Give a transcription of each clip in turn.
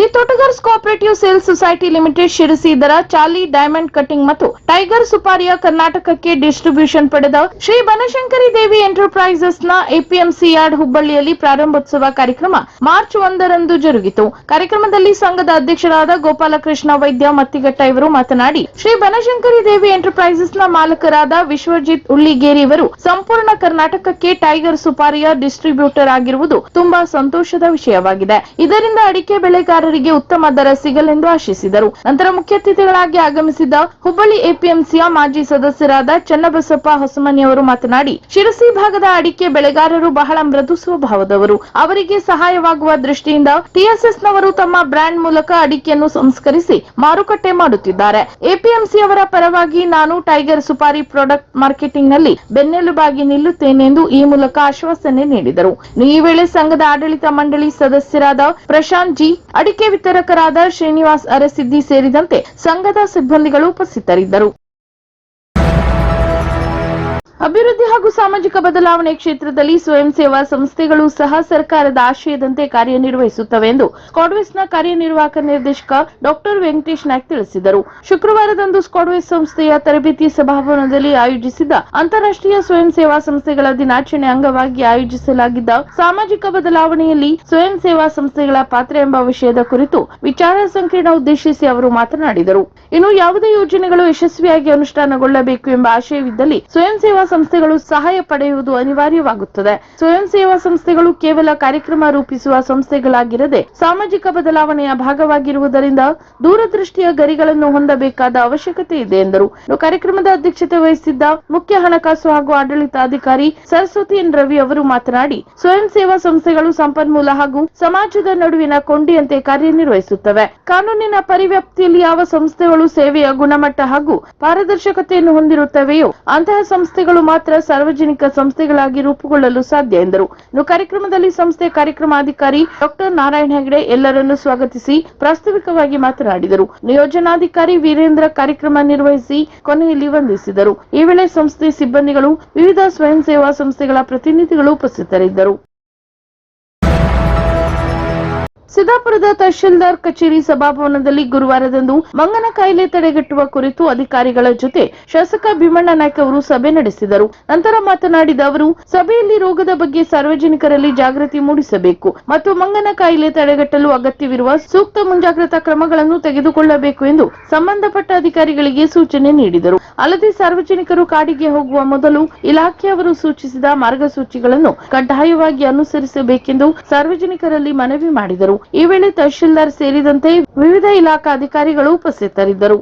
The Totgars cooperative sales society limited Sirsi ಇದರ ಚಾಲಿ diamond cutting ಮತ್ತು tiger ಸುಪಾರಿಯ ಕರ್ನಾಟಕಕ್ಕೆ ಡಿಸ್ಟ್ರಿಬ್ಯೂಷನ್ ಪಡೆದ ಶ್ರೀ ಬನಶಂಕರಿ ದೇವಿ ಎಂಟರ್ಪ್ರೈಸಸ್ ನ ಎಪಿಎಂಸಿ ಯಾರ್ಡ್ ಹುಬ್ಬಳ್ಳಿಯಲ್ಲಿ ಪ್ರಾರಂಭೋತ್ಸವ ಕಾರ್ಯಕ್ರಮ ಮಾರ್ಚ್ 1ರಂದು ಜರುಗಿತು. ಕಾರ್ಯಕ್ರಮದಲ್ಲಿ ಸಂಘದ ಅಧ್ಯಕ್ಷರಾದ ಗೋಪಾಲಕೃಷ್ಣ ವೈದ್ಯ ಮತ್ತಿಘಟ್ಟ ಇವರು ಮಾತನಾಡಿ, ಶ್ರೀ ಬನಶಂಕರಿ ದೇವಿ ಎಂಟರ್ಪ್ರೈಸಸ್ ನ ಮಾಲಕರಾದ ವಿಶ್ವಜಿತ್ ಉಳ್ಳಿಗೇರಿ ಇವರು ಸಂಪೂರ್ಣ ಕರ್ನಾಟಕಕ್ಕೆ ಟೈಗರ್ ಸುಪಾರಿಯ ಡಿಸ್ಟ್ರಿಬ್ಯೂಟರ್ ಆಗಿರುವುದು ತುಂಬಾ ಸಂತೋಷದ ವಿಷಯವಾಗಿದೆ. ಇದರಿಂದ ಅಡಿಕೆ ಬೆಳೆಗಾರರಿಗೆ ಉತ್ತಮ ದರ ಸಿಗಲೆಂದು ಆಶಿಸಿದರು. ನಂತರ ಮುಖ್ಯ ಅತಿಥಿಗಳಾಗಿ ಆಗಮಿಸಿದ ಹುಬ್ಬಳ್ಳಿ ಎಪಿಎಂಸಿಯ ಮಾಜಿ ಸದಸ್ಯರಾದ ಚನ್ನಬಸಪ್ಪ ಹೊಸಮನಿ ಅವರು ಮಾತನಾಡಿ, ಶಿರಸಿ ಭಾಗದ ಅಡಿಕೆ ಬೆಳೆಗಾರರು ಬಹಳ ಮೃದು ಸ್ವಭಾವದವರು. ಅವರಿಗೆ ಸಹಾಯವಾಗುವ ದೃಷ್ಟಿಯಿಂದ ಟಿಎಸ್ಎಸ್ ನವರು ತಮ್ಮ ಬ್ರ್ಯಾಂಡ್ ಮೂಲಕ ಅಡಿಕೆಯನ್ನು ಸಂಸ್ಕರಿಸಿ ಮಾರುಕಟ್ಟೆ ಮಾಡುತ್ತಿದ್ದಾರೆ. ಎಪಿಎಂಸಿ ಅವರ ಪರವಾಗಿ ನಾನು ಟೈಗರ್ ಸುಪಾರಿ ಪ್ರಾಡಕ್ಟ್ ಮಾರ್ಕೆಟಿಂಗ್ ನಲ್ಲಿ ಬೆನ್ನೆಲುಬಾಗಿ ನಿಲ್ಲುತ್ತೇನೆ ಎಂದು ಈ ಮೂಲಕ ಆಶ್ವಾಸನೆ ನೀಡಿದರು. ಈ ವೇಳೆ ಸಂಘದ ಆಡಳಿತ ಮಂಡಳಿ ಸದಸ್ಯರಾದ ಪ್ರಶಾಂತ್ ಜಿ, ಅಡಿಕೆ ವಿತರಕರಾದ ಶ್ರೀನಿವಾಸ್ ಅರಸಿದ್ದಿ ಸೇರಿದಂತೆ ಸಂಘದ ಸಿಬ್ಬಂದಿಗಳು ಉಪಸ್ಥಿತರಿದ್ದರು. ಅಭಿವೃದ್ಧಿ ಹಾಗೂ ಸಾಮಾಜಿಕ ಬದಲಾವಣೆ ಕ್ಷೇತ್ರದಲ್ಲಿ ಸ್ವಯಂ ಸೇವಾ ಸಂಸ್ಥೆಗಳು ಸಹ ಸರ್ಕಾರದ ಆಶಯದಂತೆ ಕಾರ್ಯನಿರ್ವಹಿಸುತ್ತವೆ ಎಂದು ಸ್ಕಾಡ್ವೇಸ್ನ ಕಾರ್ಯನಿರ್ವಾಹಕ ನಿರ್ದೇಶಕ ಡಾಕ್ಟರ್ ವೆಂಕಟೇಶ್ ನಾಯ್ಕ್ ತಿಳಿಸಿದರು. ಶುಕ್ರವಾರದಂದು ಸ್ಕಾಡ್ವೇಸ್ ಸಂಸ್ಥೆಯ ತರಬೇತಿ ಸಭಾಭವನದಲ್ಲಿ ಆಯೋಜಿಸಿದ್ದ ಅಂತಾರಾಷ್ಟ್ರೀಯ ಸ್ವಯಂ ಸೇವಾ ಸಂಸ್ಥೆಗಳ ದಿನಾಚರಣೆ ಅಂಗವಾಗಿ ಆಯೋಜಿಸಲಾಗಿದ್ದ ಸಾಮಾಜಿಕ ಬದಲಾವಣೆಯಲ್ಲಿ ಸ್ವಯಂ ಸೇವಾ ಸಂಸ್ಥೆಗಳ ಪಾತ್ರ ಎಂಬ ವಿಷಯದ ಕುರಿತು ವಿಚಾರ ಸಂಕಿರಣ ಉದ್ದೇಶಿಸಿ ಅವರು ಮಾತನಾಡಿದರು. ಇನ್ನು ಯಾವುದೇ ಯೋಜನೆಗಳು ಯಶಸ್ವಿಯಾಗಿ ಅನುಷ್ಠಾನಗೊಳ್ಳಬೇಕು ಎಂಬ ಆಶಯವಿದ್ದಲ್ಲಿ ಸ್ವಯಂ ಸೇವಾ ಸಂಸ್ಥೆಗಳು ಸಹಾಯ ಪಡೆಯುವುದು ಅನಿವಾರ್ಯವಾಗುತ್ತದೆ. ಸ್ವಯಂ ಸೇವಾ ಸಂಸ್ಥೆಗಳು ಕೇವಲ ಕಾರ್ಯಕ್ರಮ ರೂಪಿಸುವ ಸಂಸ್ಥೆಗಳಾಗಿರದೆ ಸಾಮಾಜಿಕ ಬದಲಾವಣೆಯ ಭಾಗವಾಗಿರುವುದರಿಂದ ದೂರದೃಷ್ಟಿಯ ಗರಿಗಳನ್ನು ಹೊಂದಬೇಕಾದ ಅವಶ್ಯಕತೆ ಇದೆ ಎಂದರು. ಕಾರ್ಯಕ್ರಮದ ಅಧ್ಯಕ್ಷತೆ ವಹಿಸಿದ್ದ ಮುಖ್ಯ ಹಣಕಾಸು ಹಾಗೂ ಆಡಳಿತಾಧಿಕಾರಿ ಸರಸ್ವತಿ ಎನ್ ರವಿ ಅವರು ಮಾತನಾಡಿ, ಸ್ವಯಂ ಸೇವಾ ಸಂಸ್ಥೆಗಳು ಸಂಪನ್ಮೂಲ ಹಾಗೂ ಸಮಾಜದ ನಡುವಿನ ಕೊಂಡಿಯಂತೆ ಕಾರ್ಯನಿರ್ವಹಿಸುತ್ತವೆ. ಕಾನೂನಿನ ಪರಿವ್ಯಾಪ್ತಿಯಲ್ಲಿ ಯಾವ ಸಂಸ್ಥೆಗಳು ಸೇವೆಯ ಗುಣಮಟ್ಟ ಹಾಗೂ ಪಾರದರ್ಶಕತೆಯನ್ನು ಹೊಂದಿರುತ್ತವೆಯೋ ಅಂತಹ ಸಂಸ್ಥೆಗಳು ಮಾತ್ರ ಸಾರ್ವಜನಿಕ ಸಂಸ್ಥೆಗಳಾಗಿ ರೂಪುಗೊಳ್ಳಲು ಸಾಧ್ಯ ಎಂದರು. ಕಾರ್ಯಕ್ರಮದಲ್ಲಿ ಸಂಸ್ಥೆ ಕಾರ್ಯಕ್ರಮಾಧಿಕಾರಿ ಡಾಕ್ಟರ್ ನಾರಾಯಣ ಹೆಗಡೆ ಎಲ್ಲರನ್ನು ಸ್ವಾಗತಿಸಿ ಪ್ರಾಸ್ತಾವಿಕವಾಗಿ ಮಾತನಾಡಿದರು. ಯೋಜನಾಧಿಕಾರಿ ವೀರೇಂದ್ರ ಕಾರ್ಯಕ್ರಮ ನಿರ್ವಹಿಸಿ ಕೊನೆಯಲ್ಲಿ ವಂದಿಸಿದರು. ಈ ವೇಳೆ ಸಂಸ್ಥೆ ಸಿಬ್ಬಂದಿಗಳು, ವಿವಿಧ ಸ್ವಯಂ ಸೇವಾ ಸಂಸ್ಥೆಗಳ ಪ್ರತಿನಿಧಿಗಳು ಉಪಸ್ಥಿತರಿದ್ದರು. ಸಿದ್ದಾಪುರದ ತಹಶೀಲ್ದಾರ್ ಕಚೇರಿ ಸಭಾಭವನದಲ್ಲಿ ಗುರುವಾರದಂದು ಮಂಗನ ಕಾಯಿಲೆ ತಡೆಗಟ್ಟುವ ಕುರಿತು ಅಧಿಕಾರಿಗಳ ಜೊತೆ ಶಾಸಕ ಭೀಮಣ್ಣ ನಾಯ್ಕ ಅವರು ಸಭೆ ನಡೆಸಿದರು. ನಂತರ ಮಾತನಾಡಿದ ಅವರು, ಸಭೆಯಲ್ಲಿ ರೋಗದ ಬಗ್ಗೆ ಸಾರ್ವಜನಿಕರಲ್ಲಿ ಜಾಗೃತಿ ಮೂಡಿಸಬೇಕು ಮತ್ತು ಮಂಗನ ಕಾಯಿಲೆ ತಡೆಗಟ್ಟಲು ಅಗತ್ಯವಿರುವ ಸೂಕ್ತ ಮುಂಜಾಗ್ರತಾ ಕ್ರಮಗಳನ್ನು ತೆಗೆದುಕೊಳ್ಳಬೇಕು ಎಂದು ಸಂಬಂಧಪಟ್ಟ ಅಧಿಕಾರಿಗಳಿಗೆ ಸೂಚನೆ ನೀಡಿದರು. ಅಲ್ಲದೆ ಸಾರ್ವಜನಿಕರು ಕಾಡಿಗೆ ಹೋಗುವ ಮೊದಲು ಇಲಾಖೆಯವರು ಸೂಚಿಸಿದ ಮಾರ್ಗಸೂಚಿಗಳನ್ನು ಕಡ್ಡಾಯವಾಗಿ ಅನುಸರಿಸಬೇಕೆಂದು ಸಾರ್ವಜನಿಕರಲ್ಲಿ ಮನವಿ ಮಾಡಿದರು. ಈ ವೇಳೆ ತಹಶೀಲ್ದಾರ್ ಸೇರಿದಂತೆ ವಿವಿಧ ಇಲಾಖಾ ಅಧಿಕಾರಿಗಳು ಉಪಸ್ಥಿತರಿದ್ದರು.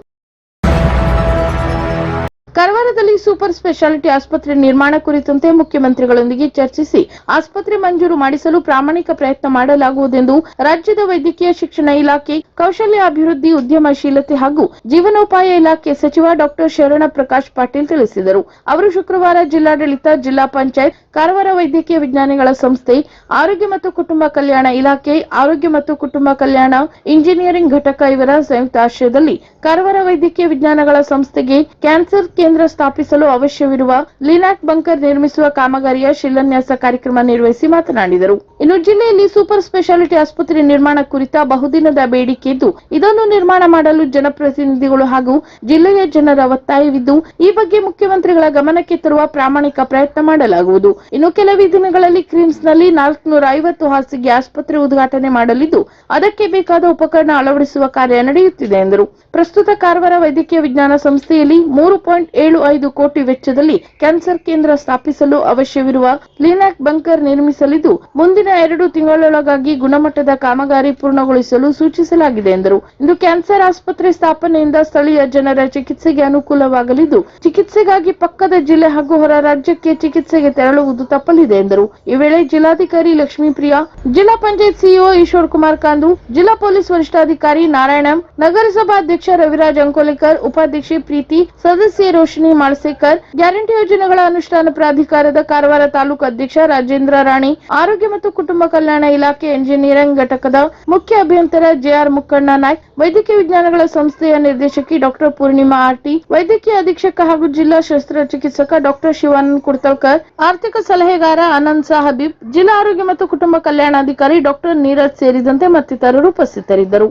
ಕಾರವಾರದಲ್ಲಿ ಸೂಪರ್ ಸ್ಪೆಷಾಲಿಟಿ ಆಸ್ಪತ್ರೆ ನಿರ್ಮಾಣ ಕುರಿತಂತೆ ಮುಖ್ಯಮಂತ್ರಿಗಳೊಂದಿಗೆ ಚರ್ಚಿಸಿ ಆಸ್ಪತ್ರೆ ಮಂಜೂರು ಮಾಡಿಸಲು ಪ್ರಾಮಾಣಿಕ ಪ್ರಯತ್ನ ಮಾಡಲಾಗುವುದೆಂದು ರಾಜ್ಯದ ವೈದ್ಯಕೀಯ ಶಿಕ್ಷಣ ಇಲಾಖೆ, ಕೌಶಲ್ಯ ಅಭಿವೃದ್ಧಿ, ಉದ್ಯಮಶೀಲತೆ ಹಾಗೂ ಜೀವನೋಪಾಯ ಇಲಾಖೆ ಸಚಿವ ಡಾಕ್ಟರ್ ಶರಣ ಪ್ರಕಾಶ್ ಪಾಟೀಲ್ ತಿಳಿಸಿದರು. ಅವರು ಶುಕ್ರವಾರ ಜಿಲ್ಲಾಡಳಿತ, ಜಿಲ್ಲಾ ಪಂಚಾಯತ್, ಕಾರವಾರ ವೈದ್ಯಕೀಯ ವಿಜ್ಞಾನಗಳ ಸಂಸ್ಥೆ, ಆರೋಗ್ಯ ಮತ್ತು ಕುಟುಂಬ ಕಲ್ಯಾಣ ಇಲಾಖೆ, ಆರೋಗ್ಯ ಮತ್ತು ಕುಟುಂಬ ಕಲ್ಯಾಣ ಇಂಜಿನಿಯರಿಂಗ್ ಘಟಕ ಇವರ ಸಂಯುಕ್ತ ಆಶ್ರಯದಲ್ಲಿ ಕಾರವಾರ ವೈದ್ಯಕೀಯ ವಿಜ್ಞಾನಗಳ ಸಂಸ್ಥೆಗೆ ಕ್ಯಾನ್ಸರ್ ಕೇಂದ್ರ ಸ್ಥಾಪಿಸಲು ಅವಶ್ಯವಿರುವ ಲಿನಾಕ್ ಬಂಕರ್ ನಿರ್ಮಿಸುವ ಕಾಮಗಾರಿಯ ಶಿಲಾನ್ಯಾಸ ಕಾರ್ಯಕ್ರಮ ನಿರ್ವಹಿಸಿ ಮಾತನಾಡಿದರು. ಇನ್ನು ಜಿಲ್ಲೆಯಲ್ಲಿ ಸೂಪರ್ ಸ್ಪೆಷಾಲಿಟಿ ಆಸ್ಪತ್ರೆ ನಿರ್ಮಾಣ ಕುರಿತ ಬಹುದಿನದ ಬೇಡಿಕೆ ಇದ್ದು, ಇದನ್ನು ನಿರ್ಮಾಣ ಮಾಡಲು ಜನಪ್ರತಿನಿಧಿಗಳು ಹಾಗೂ ಜಿಲ್ಲೆಯ ಜನರ ಒತ್ತಾಯವಿದ್ದು, ಈ ಬಗ್ಗೆ ಮುಖ್ಯಮಂತ್ರಿಗಳ ಗಮನಕ್ಕೆ ತರುವ ಪ್ರಾಮಾಣಿಕ ಪ್ರಯತ್ನ ಮಾಡಲಾಗುವುದು. ಇನ್ನು ಕೆಲವೇ ದಿನಗಳಲ್ಲಿ ಕ್ರಿಮ್ಸ್ನಲ್ಲಿ 450 ಹಾಸಿಗೆ ಆಸ್ಪತ್ರೆ ಉದ್ಘಾಟನೆ ಮಾಡಲಿದ್ದು, ಅದಕ್ಕೆ ಬೇಕಾದ ಉಪಕರಣ ಅಳವಡಿಸುವ ಕಾರ್ಯ ನಡೆಯುತ್ತಿದೆ ಎಂದರು. ಪ್ರಸ್ತುತ ಕಾರವಾರ ವೈದ್ಯಕೀಯ ವಿಜ್ಞಾನ ಸಂಸ್ಥೆಯಲ್ಲಿ 3.75 ಕೋಟಿ ವೆಚ್ಚದಲ್ಲಿ ಕ್ಯಾನ್ಸರ್ ಕೇಂದ್ರ ಸ್ಥಾಪಿಸಲು ಅವಶ್ಯವಿರುವ ಲಿನಾಕ್ ಬಂಕರ್ ನಿರ್ಮಿಸಲಿದ್ದು, ಮುಂದಿನ 2 ತಿಂಗಳೊಳಗಾಗಿ ಗುಣಮಟ್ಟದ ಕಾಮಗಾರಿ ಪೂರ್ಣಗೊಳಿಸಲು ಸೂಚಿಸಲಾಗಿದೆ ಎಂದರು. ಇಂದು ಕ್ಯಾನ್ಸರ್ ಆಸ್ಪತ್ರೆ ಸ್ಥಾಪನೆಯಿಂದ ಸ್ಥಳೀಯ ಜನರ ಚಿಕಿತ್ಸೆಗೆ ಅನುಕೂಲವಾಗಲಿದ್ದು, ಚಿಕಿತ್ಸೆಗಾಗಿ ಪಕ್ಕದ ಜಿಲ್ಲೆ ಹಾಗೂ ಹೊರ ರಾಜ್ಯಕ್ಕೆ ಚಿಕಿತ್ಸೆಗೆ ತೆರಳುವುದು ತಪ್ಪಲಿದೆ ಎಂದರು. ಈ ವೇಳೆ ಜಿಲ್ಲಾಧಿಕಾರಿ ಲಕ್ಷ್ಮೀಪ್ರಿಯಾ, ಜಿಲ್ಲಾ ಪಂಚಾಯತ್ ಸಿಇಒ ಈಶ್ವರ್ ಕುಮಾರ್ ಕಾಂದು, ಜಿಲ್ಲಾ ಪೊಲೀಸ್ ವರಿಷ್ಠಾಧಿಕಾರಿ ನಾರಾಯಣಂ, ನಗರಸಭಾ ಅಧ್ಯಕ್ಷ ರವಿರಾಜ್ ಅಂಕೋಲೇಕರ್, ಉಪಾಧ್ಯಕ್ಷೆ ಪ್ರೀತಿ, ಸದಸ್ಯರು ರೋಶಿನಿ ಮಾಳಸೇಕರ್, ಗ್ಯಾರಂಟಿ ಯೋಜನೆಗಳ ಅನುಷ್ಠಾನ ಪ್ರಾಧಿಕಾರದ ಕಾರವಾರ ತಾಲೂಕು ಅಧ್ಯಕ್ಷ ರಾಜೇಂದ್ರ ರಾಣಿ, ಆರೋಗ್ಯ ಮತ್ತು ಕುಟುಂಬ ಕಲ್ಯಾಣ ಇಲಾಖೆ ಎಂಜಿನಿಯರಿಂಗ್ ಘಟಕದ ಮುಖ್ಯ ಅಭಿಯಂತರ ಜೆಆರ್ ಮುಕ್ಕಣ್ಣ ನಾಯ್ಕ್, ವೈದ್ಯಕೀಯ ವಿಜ್ಞಾನಗಳ ಸಂಸ್ಥೆಯ ನಿರ್ದೇಶಕಿ ಡಾಕ್ಟರ್ ಪೂರ್ಣಿಮಾ ಆರ್ಟಿ, ವೈದ್ಯಕೀಯ ಅಧೀಕ್ಷಕ ಹಾಗೂ ಜಿಲ್ಲಾ ಶಸ್ತ್ರಚಿಕಿತ್ಸಕ ಡಾಕ್ಟರ್ ಶಿವಾನಂದ್ ಕುಡ್ತಳ್ಕರ್, ಆರ್ಥಿಕ ಸಲಹೆಗಾರ ಆನಂದ್ ಸಾಹಬೀಬ್, ಜಿಲ್ಲಾ ಆರೋಗ್ಯ ಮತ್ತು ಕುಟುಂಬ ಕಲ್ಯಾಣಾಧಿಕಾರಿ ಡಾಕ್ಟರ್ ನೀರಜ್ ಸೇರಿದಂತೆ ಮತ್ತಿತರರು ಉಪಸ್ಥಿತರಿದ್ದರು.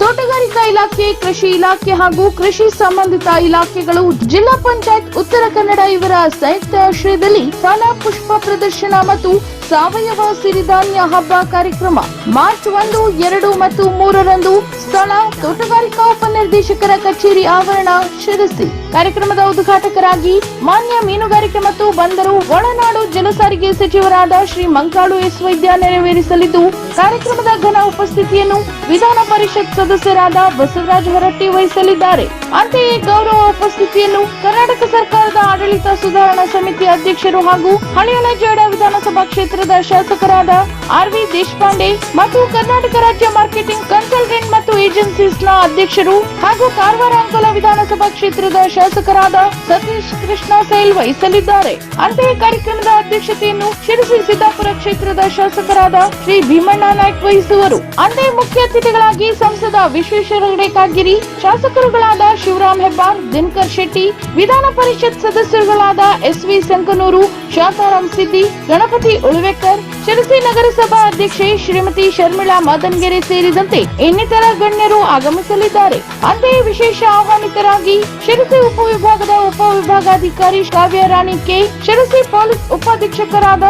ತೋಟಗಾರಿಕಾ ಇಲಾಖೆ, ಕೃಷಿ ಇಲಾಖೆ ಹಾಗೂ ಕೃಷಿ ಸಂಬಂಧಿತ ಇಲಾಖೆಗಳು, ಜಿಲ್ಲಾ ಪಂಚಾಯತ್ ಉತ್ತರ ಕನ್ನಡ ಇವರ ಸಂಯುಕ್ತ ಆಶ್ರಯದಲ್ಲಿ ಫಲ ಪುಷ್ಪ ಪ್ರದರ್ಶನ ಮತ್ತು ಸಾವಯವ ಸಿರಿಧಾನ್ಯ ಹಬ್ಬ ಕಾರ್ಯಕ್ರಮ ಮಾರ್ಚ್ 1, 2 ಮತ್ತು 3ರಂದು ಸ್ಥಳ ತೋಟಗಾರಿಕಾ ಉಪನಿರ್ದೇಶಕರ ಕಚೇರಿ ಆವರಣ, ಶಿರಸಿ. ಕಾರ್ಯಕ್ರಮದ ಉದ್ಘಾಟಕರಾಗಿ ಮಾನ್ಯ ಮೀನುಗಾರಿಕೆ ಮತ್ತು ಬಂದರು ಒಳನಾಡು ಜಲಸಾರಿಗೆ ಸಚಿವರಾದ ಶ್ರೀ ಮಂಕಾಳು ಎಸ್ ವೈದ್ಯ ನೆರವೇರಿಸಲಿದ್ದು, ಕಾರ್ಯಕ್ರಮದ ಘನ ಉಪಸ್ಥಿತಿಯನ್ನು ವಿಧಾನ ಪರಿಷತ್ ಸದಸ್ಯರಾದ ಬಸವರಾಜ ಹೊರಟ್ಟಿ ವಹಿಸಲಿದ್ದಾರೆ. ಅಂತೆಯೇ ಗೌರವ ಉಪಸ್ಥಿತಿಯನ್ನು ಕರ್ನಾಟಕ ಸರ್ಕಾರದ ಆಡಳಿತ ಸುಧಾರಣಾ ಸಮಿತಿ ಅಧ್ಯಕ್ಷರು ಹಾಗೂ ಹಳಿಯಲಜೇಡ ವಿಧಾನಸಭಾ ಕ್ಷೇತ್ರದ ಶಾಸಕರಾದ ಆರ್.ವಿ. ದೇಶಪಾಂಡೆ ಮತ್ತು ಕರ್ನಾಟಕ ರಾಜ್ಯ ಮಾರ್ಕೆಟಿಂಗ್ ಕನ್ಸಲ್ಟೆಂಟ್ ಮತ್ತು ಏಜೆನ್ಸೀಸ್ನ ಅಧ್ಯಕ್ಷರು ಹಾಗೂ ಕಾರವಾರ ಅಂಕೋಲ ವಿಧಾನಸಭಾ ಕ್ಷೇತ್ರದ ಶಾಸಕರಾದ ಸತೀಶ್ ಕೃಷ್ಣ ಸೈಲ್ ವಹಿಸಲಿದ್ದಾರೆ. ಅಂತೆಯೇ ಕಾರ್ಯಕ್ರಮದ ಅಧ್ಯಕ್ಷತೆಯನ್ನು ಶಿರಸಿ ಸಿದ್ದಾಪುರ ಕ್ಷೇತ್ರದ ಶಾಸಕರಾದ ಶ್ರೀ ಭೀಮಣ್ಣ ನಾಯ್ಕ್ ವಹಿಸುವರು. ಅಂತೆಯೇ ಮುಖ್ಯ ಅತಿಥಿಗಳಾಗಿ ಸಂಸದ ವಿಶ್ವೇಶ್ವರ ಹೆಗಡೆ ಕಾಗೇರಿ, ಶಾಸಕರುಗಳಾದ ಶಿವರಾಮ್ ಹೆಬ್ಬಾರ್, ದಿನಕರ್ ಶೆಟ್ಟಿ, ವಿಧಾನ ಪರಿಷತ್ ಸದಸ್ಯರುಗಳಾದ ಎಸ್.ವಿ. ಸಂಕನೂರು, ಶಾಂತಾರಾಮ್ ಸಿದ್ದಿ, ಗಣಪತಿ ಉಳುವೆಕರ್, ಶಿರಸಿ ನಗರಸಭಾ ಅಧ್ಯಕ್ಷೆ ಶ್ರೀಮತಿ ಶರ್ಮಿಳಾ ಮಾದನ್ಗೆರೆ ಸೇರಿದಂತೆ ಇನ್ನಿತರ ಗಣ್ಯರು ಆಗಮಿಸಲಿದ್ದಾರೆ. ಅಂತೆಯೇ ವಿಶೇಷ ಆಹ್ವಾನಿತರಾಗಿ ಶಿರಸಿ ಉಪವಿಭಾಗದ ಉಪವಿಭಾಗಾಧಿಕಾರಿ ಕಾವ್ಯ ರಾಣಿ ಕೆ, ಶಿರಸಿ ಪೊಲೀಸ್ ಉಪಾಧೀಕ್ಷಕರಾದ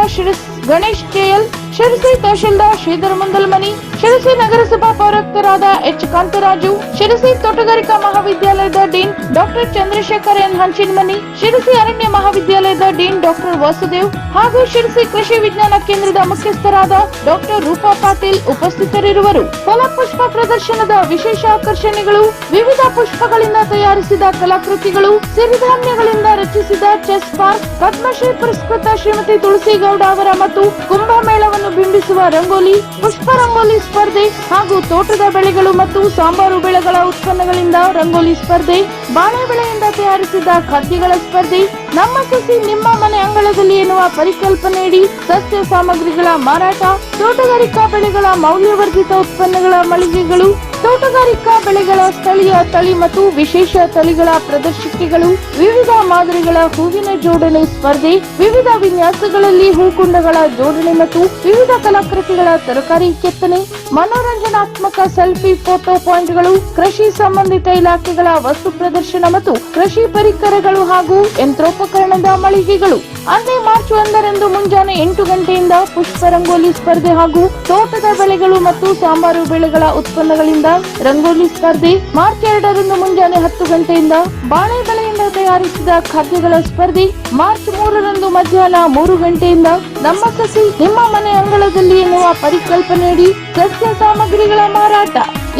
ಗಣೇಶ್ ಕೆಎಲ್, ಶಿರಸಿ ತಹಶೀಲ್ದಾರ್ ಶ್ರೀಧರ ಮುಂದಲ್ಮನಿ, ಶಿರಸಿ ನಗರಸಭಾ ಪೌರಾಯುಕ್ತರಾದ ಎಚ್ ಕಾಂತರಾಜು, ಶಿರಸಿ ತೋಟಗಾರಿಕಾ ಮಹಾವಿದ್ಯಾಲಯದ dean doctor Chandrashekhar N Hanchinamani, Sirsi ಅರಣ್ಯ ಮಹಾವಿದ್ಯಾಲಯದ ಡೀನ್ ಡಾಕ್ಟರ್ ವಾಸುದೇವ್ ಹಾಗೂ ಶಿರಸಿ ಕೃಷಿ ವಿಜ್ಞಾನ ಕೇಂದ್ರದ ಮುಖ್ಯಸ್ಥರಾದ ಡಾಕ್ಟರ್ ರೂಪಾ ಪಾಟೀಲ್ ಉಪಸ್ಥಿತರಿರುವರು. ಫಲಪುಷ್ಪ ಪ್ರದರ್ಶನದ ವಿಶೇಷ ಆಕರ್ಷಣೆಗಳು, ವಿವಿಧ ಪುಷ್ಪಗಳಿಂದ ತಯಾರಿಸಿದ ಕಲಾಕೃತಿಗಳು, ಸಿರಿಧಾನ್ಯಗಳಿಂದ ರಚಿಸಿದ ಚೆಸ್ ಪಾರ್ಕ್, ಪದ್ಮಶ್ರೀ ಪುರಸ್ಕೃತ ಶ್ರೀಮತಿ ತುಳಸಿಗೌಡ ಅವರ ಮತ್ತು ಕುಂಭಮೇಳವನ್ನು ಬಿಂಬಿಸುವ ರಂಗೋಲಿ, ಪುಷ್ಪ ರಂಗೋಲಿ ಸ್ಪರ್ಧೆ ಹಾಗೂ ತೋಟದ ಬೆಳೆಗಳು ಮತ್ತು ಸಾಂಬಾರು ಬೆಳೆಗಳ ಉತ್ಪನ್ನಗಳಿಂದ ರಂಗೋಲಿ ಸ್ಪರ್ಧೆ, ಬಾಳೆ ಬೆಳೆಯಿಂದ ತಯಾರಿಸಿದ ಖಾದ್ಯಗಳ ಸ್ಪರ್ಧೆ, ನಮ್ಮ ಸಸಿ ನಿಮ್ಮ ಮನೆ ಅಂಗಳದಲ್ಲಿ ಎನ್ನುವ ಪರಿಕಲ್ಪನೆಯಡಿ ಸಸ್ಯ ಸಾಮಗ್ರಿಗಳ ಮಾರಾಟ, ತೋಟಗಾರಿಕಾ ಬೆಳೆಗಳ ಮೌಲ್ಯವರ್ಧಿತ ಉತ್ಪನ್ನಗಳ ಮಳಿಗೆಗಳು, ತೋಟಗಾರಿಕಾ ಬೆಳೆಗಳ ಸ್ಥಳೀಯ ತಳಿ ಮತ್ತು ವಿಶೇಷ ತಳಿಗಳ ಪ್ರದರ್ಶಿಕೆಗಳು, ವಿವಿಧ ಮಾದರಿಗಳ ಹೂವಿನ ಜೋಡಣೆ ಸ್ಪರ್ಧೆ, ವಿವಿಧ ವಿನ್ಯಾಸಗಳಲ್ಲಿ ಹೂಕುಂಡಗಳ ಜೋಡಣೆ ಮತ್ತು ವಿವಿಧ ಕಲಾಕೃತಿಗಳ ತರಕಾರಿ ಕೆತ್ತನೆ, ಮನೋರಂಜನಾತ್ಮಕ ಸೆಲ್ಫಿ ಫೋಟೋ ಪಾಯಿಂಟ್ಗಳು, ಕೃಷಿ ಸಂಬಂಧಿತ ಇಲಾಖೆಗಳ ವಸ್ತು ಪ್ರದರ್ಶನ ಮತ್ತು ಕೃಷಿ ಪರಿಕರಗಳು ಹಾಗೂ ಯಂತ್ರೋಪಕರಣದ ಮಳಿಗೆಗಳು. ಅಂದೇ ಮಾರ್ಚ್ 1ರಂದು ಮುಂಜಾನೆ 8 ಗಂಟೆಯಿಂದ ಪುಷ್ಪ ರಂಗೋಲಿ ಸ್ಪರ್ಧೆ ಹಾಗೂ ತೋಟದ ಬೆಳೆಗಳು ಮತ್ತು ಸಾಂಬಾರು ಬೆಳೆಗಳ ಉತ್ಪನ್ನಗಳಿಂದ ರಂಗೋಲಿ ಸ್ಪರ್ಧೆ, ಮಾರ್ಚ್ 2ರಂದು ಮುಂಜಾನೆ 10 ಗಂಟೆಯಿಂದ ಬಾಳೆ ಬೆಳೆಯಿಂದ ತಯಾರಿಸಿದ ಖಾದ್ಯಗಳ ಸ್ಪರ್ಧೆ, ಮಾರ್ಚ್ 3ರಂದು ಮಧ್ಯಾಹ್ನ 3 ಗಂಟೆಯಿಂದ ನಮ್ಮ ಸಸಿ ನಿಮ್ಮ ಮನೆ ಅಂಗಳದಲ್ಲಿ ಎನ್ನುವ ಪರಿಕಲ್ಪನೆಯಡಿ ಸಸ್ಯ ಸಾಮಗ್ರಿಗಳ ಮಾರಾಟ.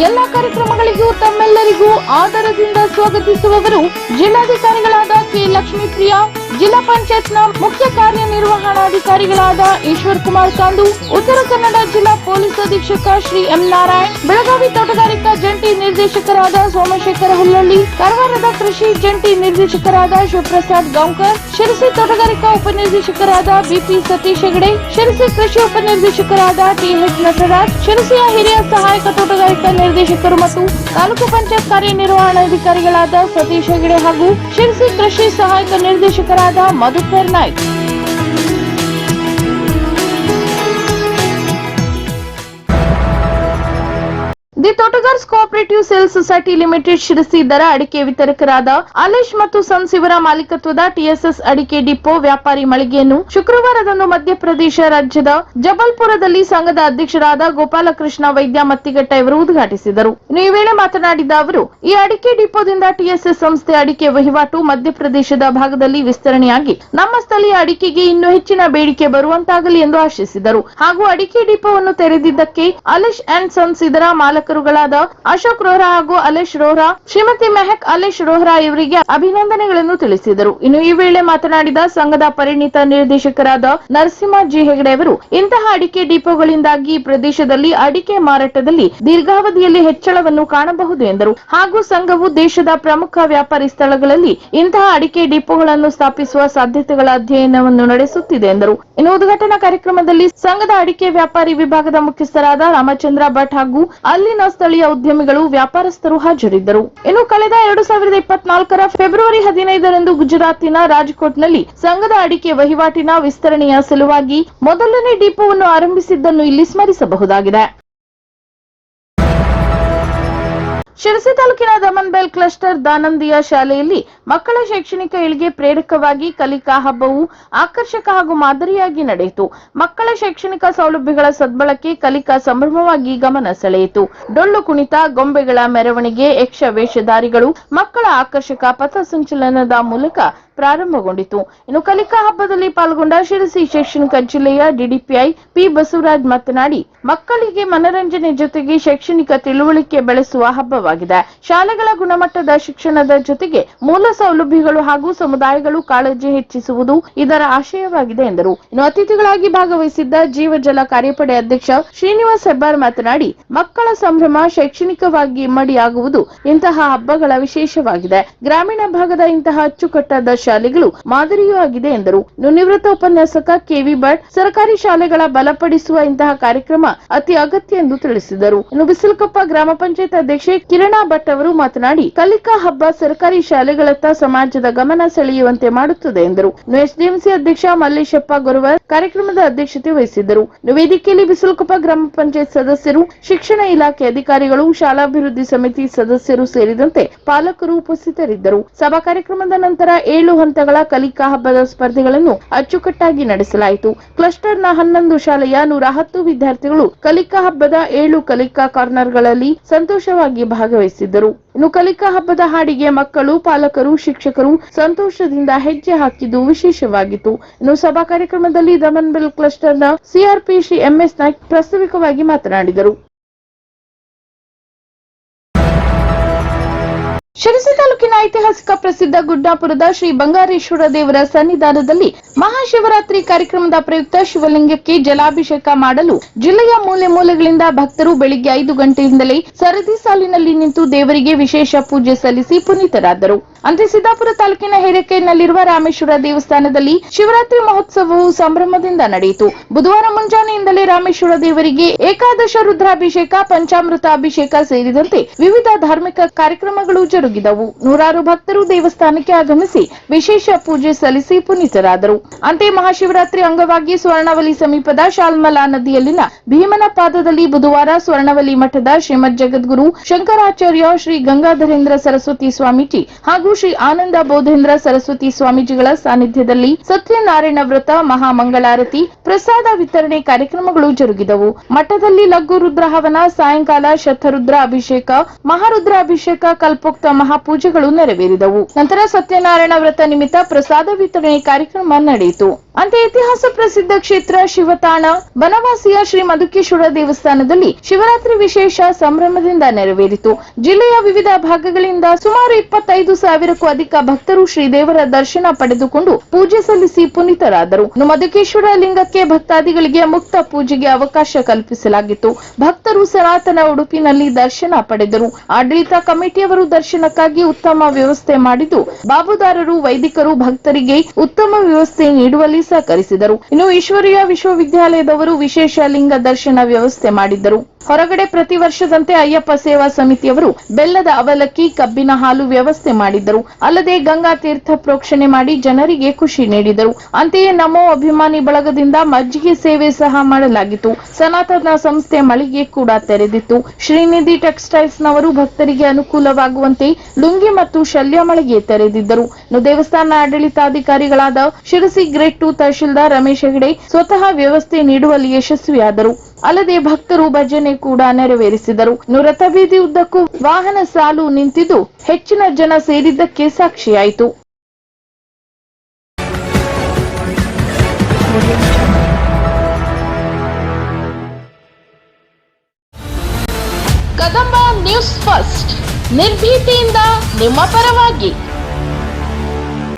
ಎಲ್ಲಾ ಕಾರ್ಯಕ್ರಮಗಳಿಗೂ ತಮ್ಮೆಲ್ಲರಿಗೂ ಆದರದಿಂದ ಸ್ವಾಗತಿಸುವವರು ಜಿಲ್ಲಾಧಿಕಾರಿಗಳಾದ ಕೆ. ಲಕ್ಷ್ಮೀಪ್ರಿಯಾ, ಜಿಲ್ಲಾ ಪಂಚಾಯತ್ನ ಮುಖ್ಯ ಕಾರ್ಯನಿರ್ವಹಣಾಧಿಕಾರಿಗಳಾದ ಈಶ್ವರ್ ಕುಮಾರ್ ಕಾಂದು, ಉತ್ತರ ಕನ್ನಡ ಜಿಲ್ಲಾ ಪೊಲೀಸ್ ಅಧೀಕ್ಷಕ ಶ್ರೀ ಎಂ. ನಾರಾಯಣ್, ಬೆಳಗಾವಿ ತೋಟಗಾರಿಕಾ ಜಂಟಿ ನಿರ್ದೇಶಕರಾದ ಸೋಮಶೇಖರ ಹುಲ್ಲಳ್ಳಿ, ಕಾರವಾರದ ಕೃಷಿ ಜಂಟಿ ನಿರ್ದೇಶಕರಾದ ಶಿವಪ್ರಸಾದ್ ಗಾಂವ್ಕರ್, ಶಿರಸಿ ತೋಟಗಾರಿಕಾ ಉಪನಿರ್ದೇಶಕರಾದ ಬಿಪಿ ಸತೀಶ್ ಹೆಗಡೆ, ಶಿರಸಿ ಕೃಷಿ ಉಪನಿರ್ದೇಶಕರಾದ ಟಿ.ಎಚ್. ನಟರಾಜ್, ಶಿರಸಿಯ ಹಿರಿಯ ಸಹಾಯಕ ತೋಟಗಾರಿಕಾ ನಿರ್ದೇಶಕರು ಮತ್ತು ತಾಲೂಕು ಪಂಚಾಯತ್ ಕಾರ್ಯನಿರ್ವಹಣಾಧಿಕಾರಿಗಳಾದ ಸತೀಶ್ ಹೆಗಡೆ ಹಾಗೂ ಶಿರಸಿ ಕೃಷಿ ಸಹಾಯಕ ನಿರ್ದೇಶಕರಾದ Madhukar Naik. The Totgars cooperative sales society limited Sirsi ದರ ಅಡಿಕೆ ವಿತರಕರಾದ ಅಲೇಶ್ ಮತ್ತು ಸನ್ಸ್ ಇವರ ಮಾಲೀಕತ್ವದ ಟಿಎಸ್ಎಸ್ ಅಡಿಕೆ ಡಿಪೋ ವ್ಯಾಪಾರಿ ಮಳಿಗೆಯನ್ನು ಶುಕ್ರವಾರದಂದು ಮಧ್ಯಪ್ರದೇಶ ರಾಜ್ಯದ ಜಬಲ್ಪುರದಲ್ಲಿ ಸಂಘದ ಅಧ್ಯಕ್ಷರಾದ ಗೋಪಾಲಕೃಷ್ಣ ವೈದ್ಯ ಮತ್ತಿಘಟ್ಟ ಇವರು ಉದ್ಘಾಟಿಸಿದರು. ಈ ವೇಳೆ ಮಾತನಾಡಿದ ಅವರು, ಈ ಅಡಿಕೆ ಡಿಪೋದಿಂದ ಟಿಎಸ್ಎಸ್ ಸಂಸ್ಥೆ ಅಡಿಕೆ ವಹಿವಾಟು ಮಧ್ಯಪ್ರದೇಶದ ಭಾಗದಲ್ಲಿ ವಿಸ್ತರಣೆಯಾಗಿ ನಮ್ಮ ಸ್ಥಳೀಯ ಅಡಿಕೆಗೆ ಇನ್ನೂ ಹೆಚ್ಚಿನ ಬೇಡಿಕೆ ಬರುವಂತಾಗಲಿ ಎಂದು ಆಶಿಸಿದರು. ಹಾಗೂ ಅಡಿಕೆ ಡಿಪೋವನ್ನು ತೆರೆದಿದ್ದಕ್ಕೆ ಅಲೇಶ್ ಅಂಡ್ ಸನ್ಸ್ ಇದರ ಮಾಲಕರು ನಿರ್ದೇಶಕರುಗಳಾದ ಅಶೋಕ್ ರೋಹ್ರಾ ಹಾಗೂ ಅಲೇಶ್ ರೋಹ್ರಾ, ಶ್ರೀಮತಿ ಮೆಹಕ್ ಅಲೇಶ್ ರೋಹ್ರಾ ಇವರಿಗೆ ಅಭಿನಂದನೆಗಳನ್ನು ತಿಳಿಸಿದರು. ಇನ್ನು ಈ ವೇಳೆ ಮಾತನಾಡಿದ ಸಂಘದ ಪರಿಣಿತ ನಿರ್ದೇಶಕರಾದ ನರಸಿಂಹ ಜಿ ಹೆಗಡೆ ಅವರು, ಇಂತಹ ಅಡಿಕೆ ಡಿಪೋಗಳಿಂದಾಗಿ ಈ ಪ್ರದೇಶದಲ್ಲಿ ಅಡಿಕೆ ಮಾರಾಟದಲ್ಲಿ ದೀರ್ಘಾವಧಿಯಲ್ಲಿ ಹೆಚ್ಚಳವನ್ನು ಕಾಣಬಹುದು ಎಂದರು. ಹಾಗೂ ಸಂಘವು ದೇಶದ ಪ್ರಮುಖ ವ್ಯಾಪಾರಿ ಸ್ಥಳಗಳಲ್ಲಿ ಇಂತಹ ಅಡಿಕೆ ಡಿಪೋಗಳನ್ನು ಸ್ಥಾಪಿಸುವ ಸಾಧ್ಯತೆಗಳ ಅಧ್ಯಯನವನ್ನು ನಡೆಸುತ್ತಿದೆ ಎಂದರು. ಇನ್ನು ಉದ್ಘಾಟನಾ ಕಾರ್ಯಕ್ರಮದಲ್ಲಿ ಸಂಘದ ಅಡಿಕೆ ವ್ಯಾಪಾರಿ ವಿಭಾಗದ ಮುಖ್ಯಸ್ಥರಾದ ರಾಮಚಂದ್ರ ಭಟ್ ಹಾಗೂ ಅಲ್ಲಿನ ಸ್ಥಳೀಯ ಉದ್ಯಮಿಗಳು, ವ್ಯಾಪಾರಸ್ಥರು ಹಾಜರಿದ್ದರು. ಇನ್ನು ಕಳೆದ 2024ರ ಫೆಬ್ರವರಿ 15ರಂದು ಗುಜರಾತಿನ ರಾಜ್ಕೋಟ್ನಲ್ಲಿ ಸಂಘದ ಅಡಿಕೆ ವಹಿವಾಟಿನ ವಿಸ್ತರಣೆಯ ಸಲುವಾಗಿ ಮೊದಲನೇ ಡಿಪೋವನ್ನು ಆರಂಭಿಸಿದ್ದನ್ನು ಇಲ್ಲಿ ಸ್ಮರಿಸಬಹುದಾಗಿದೆ. ಶಿರಸಿ ತಾಲೂಕಿನ ದಮನ್ಬೆಲ್ ಕ್ಲಸ್ಟರ್ ದಾನಂದಿಯ ಶಾಲೆಯಲ್ಲಿ ಮಕ್ಕಳ ಶೈಕ್ಷಣಿಕ ಏಳಿಗೆ ಪ್ರೇರಕವಾಗಿ ಕಲಿಕಾ ಹಬ್ಬವು ಆಕರ್ಷಕ ಹಾಗೂ ಮಾದರಿಯಾಗಿ ನಡೆಯಿತು. ಮಕ್ಕಳ ಶೈಕ್ಷಣಿಕ ಸೌಲಭ್ಯಗಳ ಸದ್ಬಳಕೆ ಕಲಿಕಾ ಸಂಭ್ರಮವಾಗಿ ಗಮನ ಸೆಳೆಯಿತು. ಡೊಳ್ಳು ಕುಣಿತ, ಗೊಂಬೆಗಳ ಮೆರವಣಿಗೆ, ಯಕ್ಷ ವೇಷಧಾರಿಗಳು, ಮಕ್ಕಳ ಆಕರ್ಷಕ ಪಥಸಂಚಲನದ ಮೂಲಕ ಪ್ರಾರಂಭಗೊಂಡಿತು. ಇನ್ನು ಕಲಿಕಾ ಹಬ್ಬದಲ್ಲಿ ಪಾಲ್ಗೊಂಡ ಶಿರಸಿ ಶೈಕ್ಷಣಿಕ ಜಿಲ್ಲೆಯ ಡಿಡಿಪಿಐ ಪಿ ಬಸವರಾಜ್ ಮಾತನಾಡಿ, ಮಕ್ಕಳಿಗೆ ಮನರಂಜನೆ ಜೊತೆಗೆ ಶೈಕ್ಷಣಿಕ ತಿಳುವಳಿಕೆ ಬೆಳೆಸುವ ಹಬ್ಬವಾಗಿದೆ. ಶಾಲೆಗಳ ಗುಣಮಟ್ಟದ ಶಿಕ್ಷಣದ ಜೊತೆಗೆ ಮೂಲ ಸೌಲಭ್ಯಗಳು ಹಾಗೂ ಸಮುದಾಯಗಳು ಕಾಳಜಿ ಹೆಚ್ಚಿಸುವುದು ಇದರ ಆಶಯವಾಗಿದೆ ಎಂದರು. ಇನ್ನು ಅತಿಥಿಗಳಾಗಿ ಭಾಗವಹಿಸಿದ್ದ ಜೀವಜಲ ಕಾರ್ಯಪಡೆ ಅಧ್ಯಕ್ಷ ಶ್ರೀನಿವಾಸ್ ಹೆಬ್ಬಾರ್ ಮಾತನಾಡಿ, ಮಕ್ಕಳ ಸಂಭ್ರಮ ಶೈಕ್ಷಣಿಕವಾಗಿ ಇಮ್ಮಡಿಯಾಗುವುದು ಇಂತಹ ಹಬ್ಬಗಳ ವಿಶೇಷವಾಗಿದೆ. ಗ್ರಾಮೀಣ ಭಾಗದ ಇಂತಹ ಅಚ್ಚುಕಟ್ಟಾದ ಶಾಲೆಗಳು ಮಾದರಿಯೂ ಆಗಿದೆ ಎಂದರು. ನಿವೃತ್ತ ಉಪನ್ಯಾಸಕ ಕೆವಿ ಭಟ್, ಸರ್ಕಾರಿ ಶಾಲೆಗಳ ಬಲಪಡಿಸುವ ಇಂತಹ ಕಾರ್ಯಕ್ರಮ ಅತಿ ಅಗತ್ಯ ಎಂದು ತಿಳಿಸಿದರು. ಇನ್ನು ಬಿಸಿಲಕೊಪ್ಪ ಗ್ರಾಮ ಪಂಚಾಯತ್ ಅಧ್ಯಕ್ಷೆ ಕಿರಣಾ ಭಟ್ ಅವರು ಮಾತನಾಡಿ, ಕಲಿಕಾ ಹಬ್ಬ ಸರ್ಕಾರಿ ಶಾಲೆಗಳತ್ತ ಸಮಾಜದ ಗಮನ ಸೆಳೆಯುವಂತೆ ಮಾಡುತ್ತದೆ ಎಂದರು. ಎಸ್ಡಿಎಂಸಿ ಅಧ್ಯಕ್ಷ ಮಲ್ಲೇಶಪ್ಪ ಗೊರವರ್ ಕಾರ್ಯಕ್ರಮದ ಅಧ್ಯಕ್ಷತೆ ವಹಿಸಿದ್ದರು. ವೇದಿಕೆಯಲ್ಲಿ ಬಿಸಿಲಕೊಪ್ಪ ಗ್ರಾಮ ಪಂಚಾಯತ್ ಸದಸ್ಯರು, ಶಿಕ್ಷಣ ಇಲಾಖೆ ಅಧಿಕಾರಿಗಳು, ಶಾಲಾಭಿವೃದ್ಧಿ ಸಮಿತಿ ಸದಸ್ಯರು ಸೇರಿದಂತೆ ಪಾಲಕರು ಉಪಸ್ಥಿತರಿದ್ದರು. ಸಭಾ ಕಾರ್ಯಕ್ರಮದ ನಂತರ 7 ಹಂತಗಳ ಕಲಿಕಾ ಹಬ್ಬದ ಸ್ಪರ್ಧೆಗಳನ್ನು ಅಚ್ಚುಕಟ್ಟಾಗಿ ನಡೆಸಲಾಯಿತು. ಕ್ಲಸ್ಟರ್ನ 11 ಶಾಲೆಯ 110 ವಿದ್ಯಾರ್ಥಿಗಳು ಕಲಿಕಾ ಹಬ್ಬದ 7 ಕಲಿಕಾ ಕಾರ್ನರ್ಗಳಲ್ಲಿ ಸಂತೋಷವಾಗಿ ಭಾಗವಹಿಸಿದ್ದರು. ಇನ್ನು ಕಲಿಕಾ ಹಬ್ಬದ ಹಾಡಿಗೆ ಮಕ್ಕಳು, ಪಾಲಕರು, ಶಿಕ್ಷಕರು ಸಂತೋಷದಿಂದ ಹೆಜ್ಜೆ ಹಾಕಿದ್ದು ವಿಶೇಷವಾಗಿತ್ತು. ಇನ್ನು ಸಭಾ ಕಾರ್ಯಕ್ರಮದಲ್ಲಿ ದಮನ್ಬೆಲ್ ಕ್ಲಸ್ಟರ್ನ ಸಿಆರ್ಪಿ ಶ್ರೀ ಎಂಎಸ್ ನಾಯ್ಕ್ ಪ್ರಾಸ್ತಾವಿಕವಾಗಿ ಮಾತನಾಡಿದರು. ಶಿರಸಿ ತಾಲೂಕಿನ ಐತಿಹಾಸಿಕ ಪ್ರಸಿದ್ಧ ಗುಡ್ಡಾಪುರದ ಶ್ರೀ ಬಂಗಾರೇಶ್ವರ ದೇವರ ಸನ್ನಿಧಾನದಲ್ಲಿ ಮಹಾಶಿವರಾತ್ರಿ ಕಾರ್ಯಕ್ರಮದ ಪ್ರಯುಕ್ತ ಶಿವಲಿಂಗಕ್ಕೆ ಜಲಾಭಿಷೇಕ ಮಾಡಲು ಜಿಲ್ಲೆಯ ಮೂಲೆ ಮೂಲೆಗಳಿಂದ ಭಕ್ತರು ಬೆಳಿಗ್ಗೆ 5 ಗಂಟೆಯಿಂದಲೇ ಸರದಿ ಸಾಲಿನಲ್ಲಿ ನಿಂತು ದೇವರಿಗೆ ವಿಶೇಷ ಪೂಜೆ ಸಲ್ಲಿಸಿ ಪುನೀತರಾದರು. ಅಂತೆ ಸಿದ್ದಾಪುರ ತಾಲೂಕಿನ ಹಿರೇಕೆರೆನಲ್ಲಿರುವ ರಾಮೇಶ್ವರ ದೇವಸ್ಥಾನದಲ್ಲಿ ಶಿವರಾತ್ರಿ ಮಹೋತ್ಸವವು ಸಂಭ್ರಮದಿಂದ ನಡೆಯಿತು. ಬುಧವಾರ ಮುಂಜಾನೆಯಿಂದಲೇ ರಾಮೇಶ್ವರ ದೇವರಿಗೆ ಏಕಾದಶ ರುದ್ರಾಭಿಷೇಕ, ಪಂಚಾಮೃತ ಅಭಿಷೇಕ ಸೇರಿದಂತೆ ವಿವಿಧ ಧಾರ್ಮಿಕ ಕಾರ್ಯಕ್ರಮಗಳು ಜರುಗಿದವು. ನೂರಾರು ಭಕ್ತರು ದೇವಸ್ಥಾನಕ್ಕೆ ಆಗಮಿಸಿ ವಿಶೇಷ ಪೂಜೆ ಸಲ್ಲಿಸಿ ಪುನೀತರಾದರು. ಅಂತೆ ಮಹಾಶಿವರಾತ್ರಿ ಅಂಗವಾಗಿ ಸ್ವರ್ಣವಲಿ ಸಮೀಪದ ಶಾಲ್ಮಲಾ ನದಿಯಲ್ಲಿನ ಭೀಮನ ಪಾದದಲ್ಲಿ ಬುಧವಾರ ಸ್ವರ್ಣವಲಿ ಮಠದ ಶ್ರೀಮದ್ ಜಗದ್ಗುರು ಶಂಕರಾಚಾರ್ಯ ಶ್ರೀ ಗಂಗಾಧರೇಂದ್ರ ಸರಸ್ವತಿ ಸ್ವಾಮೀಜಿ ಹಾಗೂ ಶ್ರೀ ಆನಂದ ಬೋಧೇಂದ್ರ ಸರಸ್ವತಿ ಸ್ವಾಮೀಜಿಗಳ ಸಾನ್ನಿಧ್ಯದಲ್ಲಿ ಸತ್ಯನಾರಾಯಣ ವ್ರತ, ಮಹಾಮಂಗಳಾರತಿ, ಪ್ರಸಾದ ವಿತರಣೆ ಕಾರ್ಯಕ್ರಮಗಳು ಜರುಗಿದವು. ಮಠದಲ್ಲಿ ಲಘು ರುದ್ರಹವನ, ಸಾಯಂಕಾಲ ಶತರುದ್ರ ಅಭಿಷೇಕ, ಮಹಾರುದ್ರ ಅಭಿಷೇಕ, ಕಲ್ಪೋಕ್ತ ಮಹಾಪೂಜೆಗಳು ನೆರವೇರಿದವು. ನಂತರ ಸತ್ಯನಾರಾಯಣ ವ್ರತ ನಿಮಿತ್ತ ಪ್ರಸಾದ ವಿತರಣೆ ಕಾರ್ಯಕ್ರಮ ನಡೆಯಿತು. ಅಂತೆ ಇತಿಹಾಸ ಪ್ರಸಿದ್ಧ ಕ್ಷೇತ್ರ ಶಿವತಾಣ ಬನವಾಸಿಯ ಶ್ರೀ ಮಧುಕೇಶ್ವರ ದೇವಸ್ಥಾನದಲ್ಲಿ ಶಿವರಾತ್ರಿ ವಿಶೇಷ ಸಂಭ್ರಮದಿಂದ ನೆರವೇರಿತು. ಜಿಲ್ಲೆಯ ವಿವಿಧ ಭಾಗಗಳಿಂದ ಸುಮಾರು 25,000ಕ್ಕೂ ಅಧಿಕ ಭಕ್ತರು ಶ್ರೀದೇವರ ದರ್ಶನ ಪಡೆದುಕೊಂಡು ಪೂಜೆ ಸಲ್ಲಿಸಿ ಪುನೀತರಾದರು. ಮಧುಕೇಶ್ವರ ಲಿಂಗಕ್ಕೆ ಭಕ್ತಾದಿಗಳಿಗೆ ಮುಕ್ತ ಪೂಜೆಗೆ ಅವಕಾಶ ಕಲ್ಪಿಸಲಾಗಿತ್ತು. ಭಕ್ತರು ಸನಾತನ ಉಡುಪಿನಲ್ಲಿ ದರ್ಶನ ಪಡೆದರು. ಆಡಳಿತ ಕಮಿಟಿಯವರು ದರ್ಶನಕ್ಕಾಗಿ ಉತ್ತಮ ವ್ಯವಸ್ಥೆ ಮಾಡಿದ್ದು, ಬಾಬುದಾರರು, ವೈದಿಕರು ಭಕ್ತರಿಗೆ ಉತ್ತಮ ವ್ಯವಸ್ಥೆ ನೀಡುವಲ್ಲಿ ಸಹಕರಿಸಿದರು. ಇನ್ನು ಈಶ್ವರೀಯ ವಿಶ್ವವಿದ್ಯಾಲಯದವರು ವಿಶೇಷ ಲಿಂಗ ದರ್ಶನ ವ್ಯವಸ್ಥೆ ಮಾಡಿದ್ದರು. ಹೊರಗಡೆ ಪ್ರತಿ ವರ್ಷದಂತೆ ಅಯ್ಯಪ್ಪ ಸೇವಾ ಸಮಿತಿಯವರು ಬೆಲ್ಲದ ಅವಲಕ್ಕಿ, ಕಬ್ಬಿನ ಹಾಲು ವ್ಯವಸ್ಥೆ ಮಾಡಿದ್ದರು. ಅಲ್ಲದೆ ಗಂಗಾ ತೀರ್ಥ ಪ್ರೋಕ್ಷಣೆ ಮಾಡಿ ಜನರಿಗೆ ಖುಷಿ ನೀಡಿದರು. ಅಂತೆಯೇ ನಮೋ ಅಭಿಮಾನಿ ಬಳಗದಿಂದ ಮಜ್ಜಿಗೆ ಸೇವೆ ಸಹ ಮಾಡಲಾಗಿತ್ತು. ಸನಾತನ ಸಂಸ್ಥೆ ಮಳಿಗೆ ಕೂಡ ತೆರೆದಿತ್ತು. ಶ್ರೀನಿಧಿ ಟೆಕ್ಸ್ಟೈಲ್ಸ್ ನವರು ಭಕ್ತರಿಗೆ ಅನುಕೂಲವಾಗುವಂತೆ ಲುಂಗಿ ಮತ್ತು ಶಲ್ಯ ಮಳಿಗೆ ತೆರೆದಿದ್ದರು. ದೇವಸ್ಥಾನ ಆಡಳಿತಾಧಿಕಾರಿಗಳಾದ ಶಿರಸಿ ಗ್ರೇಡ್ 2 ತಹಶೀಲ್ದಾರ್ ರಮೇಶ್ ಹೆಗಡೆ ಸ್ವತಃ ವ್ಯವಸ್ಥೆ ನೀಡುವಲ್ಲಿ ಯಶಸ್ವಿಯಾದರು. ಅಲ್ಲದೆ ಭಕ್ತರು ಭಜನೆ ಕೂಡ ನೆರವೇರಿಸಿದರು. ರಥಬೀದಿ ಉದ್ದಕ್ಕೂ ವಾಹನ ಸಾಲು ನಿಂತಿದ್ದು ಹೆಚ್ಚಿನ ಜನ ಸೇರಿದ್ದಕ್ಕೆ ಸಾಕ್ಷಿಯಾಯಿತು. ಕದಂಬ ನ್ಯೂಸ್ ಫಸ್ಟ್, ನಿರ್ಭೀತಿಯಿಂದ ನಿಮ್ಮ ಪರವಾಗಿ.